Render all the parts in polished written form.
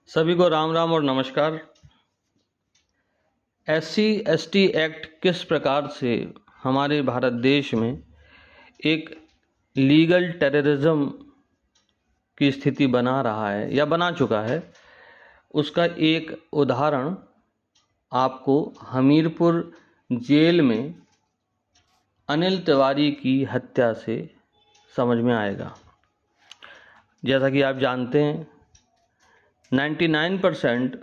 सभी को राम राम और नमस्कार। SC/ST एक्ट किस प्रकार से हमारे भारत देश में एक लीगल टेररिज्म की स्थिति बना रहा है या बना चुका है, उसका एक उदाहरण आपको हमीरपुर जेल में अनिल तिवारी की हत्या से समझ में आएगा। जैसा कि आप जानते हैं 99%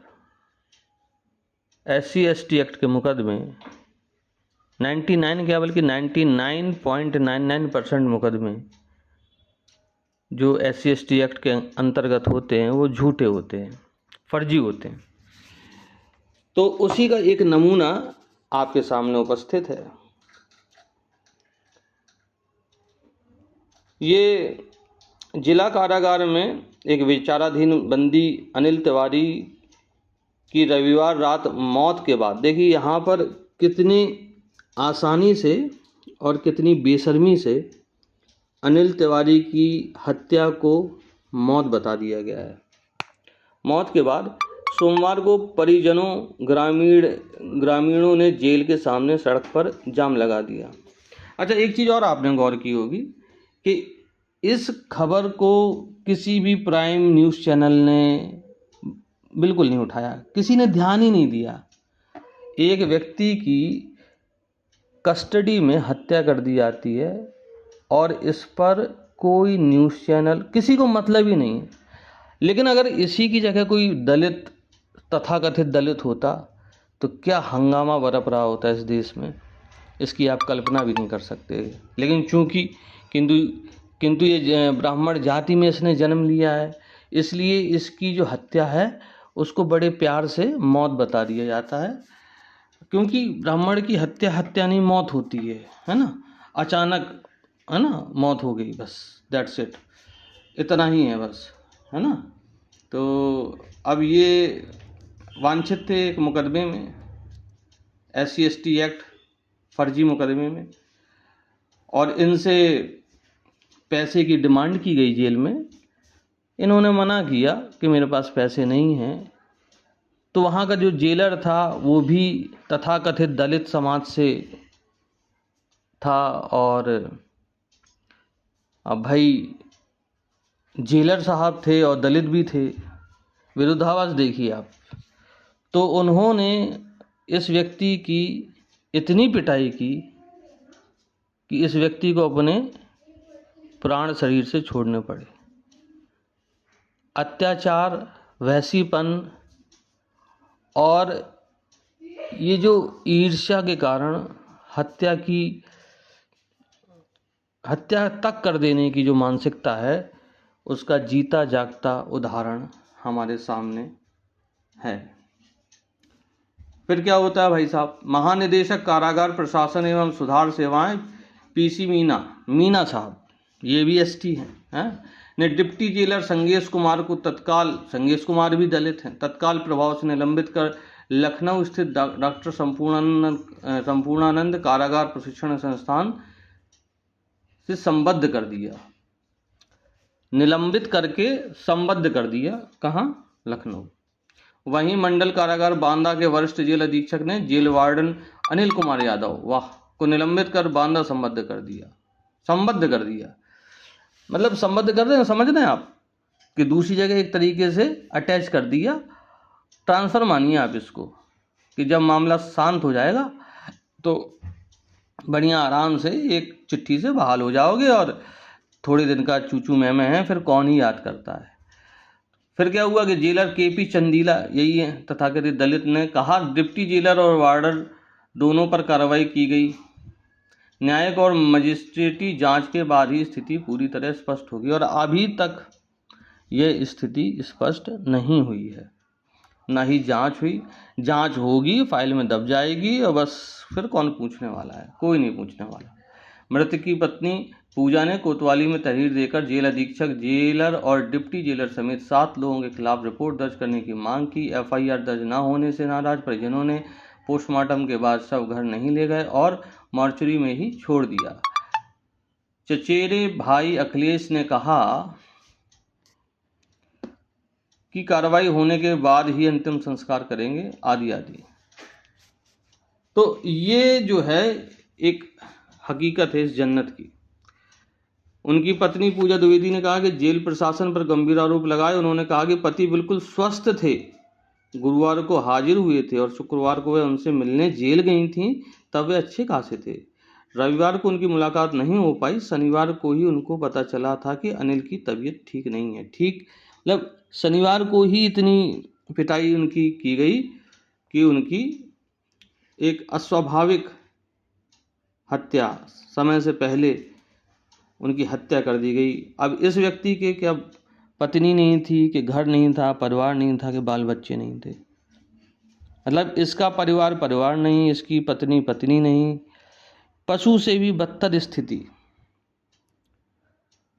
SC/ST एक्ट के मुकदमे 99 क्या बल्कि 99.99% मुकदमे जो SC/ST एक्ट के अंतर्गत होते हैं वो झूठे होते हैं, फर्जी होते हैं। तो उसी का एक नमूना आपके सामने उपस्थित है। ये जिला कारागार में एक विचाराधीन बंदी अनिल तिवारी की रविवार रात मौत के बाद, देखिए यहाँ पर कितनी आसानी से और कितनी बेशर्मी से अनिल तिवारी की हत्या को मौत बता दिया गया है। मौत के बाद सोमवार को परिजनों ग्रामीणों ने जेल के सामने सड़क पर जाम लगा दिया। अच्छा, एक चीज़ और आपने गौर की होगी कि इस खबर को किसी भी प्राइम न्यूज़ चैनल ने बिल्कुल नहीं उठाया, किसी ने ध्यान ही नहीं दिया। एक व्यक्ति की कस्टडी में हत्या कर दी जाती है और इस पर कोई न्यूज़ चैनल, किसी को मतलब ही नहीं है। लेकिन अगर इसी की जगह कोई दलित, तथाकथित दलित होता तो क्या हंगामा बरप रहा होता इस देश में, इसकी आप कल्पना भी नहीं कर सकते। लेकिन चूंकि किंतु ये ब्राह्मण जाति में इसने जन्म लिया है, इसलिए इसकी जो हत्या है उसको बड़े प्यार से मौत बता दिया जाता है। क्योंकि ब्राह्मण की हत्या नहीं, मौत होती है ना, अचानक, है ना, मौत हो गई, बस दैट्स इट, इतना ही है बस, है ना। तो अब ये वांछित थे एक मुकदमे में, SC/ST एक्ट फर्जी मुकदमे में, और इनसे पैसे की डिमांड की गई जेल में। इन्होंने मना किया कि मेरे पास पैसे नहीं हैं। तो वहाँ का जो जेलर था वो भी तथाकथित दलित समाज से था, और अब भाई जेलर साहब थे और दलित भी थे, विरोधाभास देखिए आप। तो उन्होंने इस व्यक्ति की इतनी पिटाई की कि इस व्यक्ति को अपने प्राण शरीर से छोड़ने पड़े। अत्याचार, वैसीपन और ये जो ईर्ष्या के कारण हत्या तक कर देने की जो मानसिकता है, उसका जीता जागता उदाहरण हमारे सामने है। फिर क्या होता है भाई साहब, महानिदेशक कारागार प्रशासन एवं सुधार सेवाएं PC मीना साहब, ये भी ST हैं, ने डिप्टी जेलर संगेश कुमार को तत्काल, संगेश कुमार भी दलित हैं, तत्काल प्रभाव से निलंबित कर लखनऊ स्थित डॉक्टर संपूर्णानंद कारागार प्रशिक्षण संस्थान से संबद्ध कर दिया। निलंबित करके संबद्ध कर दिया, कहाँ? लखनऊ। वहीं मंडल कारागार बांदा के वरिष्ठ जेल अधीक्षक ने जेल वार्डन अनिल कुमार यादव को निलंबित कर बांदा संबद्ध कर दिया। मतलब संबद्ध कर देना, समझ रहे हैं आप, कि दूसरी जगह एक तरीके से अटैच कर दिया, ट्रांसफ़र मानिए आप इसको, कि जब मामला शांत हो जाएगा तो बढ़िया आराम से एक चिट्ठी से बहाल हो जाओगे, और थोड़े दिन का चूचू मैमे है, फिर कौन ही याद करता है। फिर क्या हुआ कि जेलर KP चंदीला, यही है तथाकथित दलित, ने कहा डिप्टी जेलर और वार्डर दोनों पर कार्रवाई की गई। न्यायिक और मजिस्ट्रेटी जांच के बाद ही स्थिति पूरी तरह स्पष्ट होगी, और अभी तक यह स्थिति स्पष्ट नहीं हुई है, ना ही जांच हुई। जांच होगी, फाइल में दब जाएगी, और बस फिर कौन पूछने वाला है, कोई नहीं पूछने वाला। मृतक की पत्नी पूजा ने कोतवाली में तहरीर देकर जेल अधीक्षक, जेलर और डिप्टी जेलर समेत 7 लोगों के खिलाफ रिपोर्ट दर्ज करने की मांग की। FIR दर्ज न होने से नाराज परिजनों ने पोस्टमार्टम के बाद शव घर नहीं ले गए और मॉर्चरी में ही छोड़ दिया। चचेरे भाई अखिलेश ने कहा की कार्रवाई होने के बाद ही अंतिम संस्कार करेंगे, आदि आदि। तो ये जो है एक हकीकत है इस जन्नत की। उनकी पत्नी पूजा द्विवेदी ने कहा कि जेल प्रशासन पर गंभीर आरोप लगाए। उन्होंने कहा कि पति बिल्कुल स्वस्थ थे, गुरुवार को हाजिर हुए थे और शुक्रवार को वे उनसे मिलने जेल गई थीं, तब वे अच्छे खासे थे। रविवार को उनकी मुलाकात नहीं हो पाई। शनिवार को ही उनको पता चला था कि अनिल की तबीयत ठीक नहीं है। ठीक मतलब शनिवार को ही इतनी पिटाई उनकी की गई कि उनकी एक अस्वाभाविक हत्या, समय से पहले उनकी हत्या कर दी गई। अब इस व्यक्ति के क्या पत्नी नहीं थी, कि घर नहीं था, परिवार नहीं था, कि बाल बच्चे नहीं थे। मतलब इसका परिवार परिवार नहीं, इसकी पत्नी पत्नी नहीं, पशु से भी बदतर स्थिति।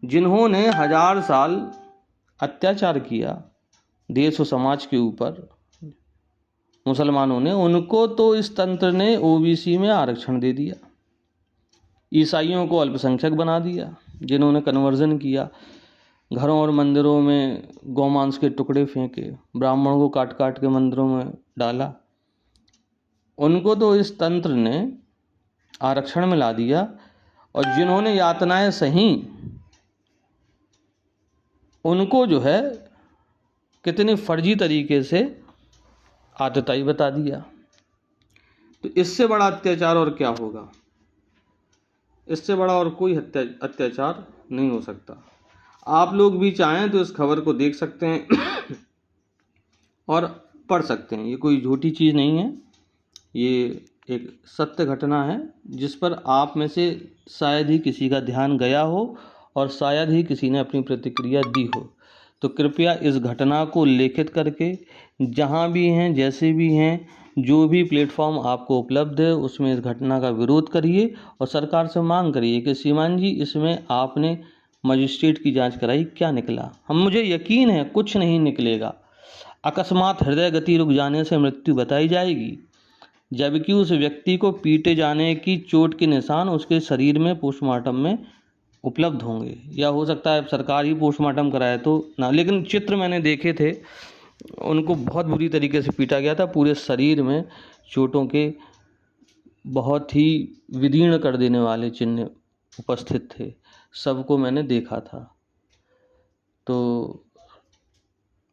जिन्होंने 1000 साल अत्याचार किया देश और समाज के ऊपर मुसलमानों ने, उनको तो इस तंत्र ने ओबीसी में आरक्षण दे दिया। ईसाइयों को अल्पसंख्यक बना दिया। जिन्होंने कन्वर्जन किया, घरों और मंदिरों में गौमांस के टुकड़े फेंके, ब्राह्मणों को काट काट के मंदिरों में डाला, उनको तो इस तंत्र ने आरक्षण में ला दिया। और जिन्होंने यातनाएं सही, उनको जो है कितने फर्जी तरीके से आतताई बता दिया। तो इससे बड़ा अत्याचार और क्या होगा? इससे बड़ा और कोई अत्याचार नहीं हो सकता। आप लोग भी चाहें तो इस खबर को देख सकते हैं और पढ़ सकते हैं। ये कोई झूठी चीज़ नहीं है, ये एक सत्य घटना है जिस पर आप में से शायद ही किसी का ध्यान गया हो और शायद ही किसी ने अपनी प्रतिक्रिया दी हो। तो कृपया इस घटना को लेखित करके जहाँ भी हैं, जैसे भी हैं, जो भी प्लेटफॉर्म आपको उपलब्ध है उसमें इस घटना का विरोध करिए और सरकार से मांग करिए कि श्रीमान जी, इसमें आपने मजिस्ट्रेट की जांच कराई, क्या निकला? मुझे यकीन है कुछ नहीं निकलेगा। अकस्मात हृदय गति रुक जाने से मृत्यु बताई जाएगी, जबकि उस व्यक्ति को पीटे जाने की चोट के निशान उसके शरीर में पोस्टमार्टम में उपलब्ध होंगे, या हो सकता है सरकार ही पोस्टमार्टम कराए तो ना। लेकिन चित्र मैंने देखे थे, उनको बहुत बुरी तरीके से पीटा गया था, पूरे शरीर में चोटों के बहुत ही विदीर्ण कर देने वाले चिन्ह उपस्थित थे। सबको मैंने देखा था। तो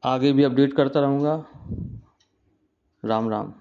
आगे भी अपडेट करता रहूँगा। राम राम।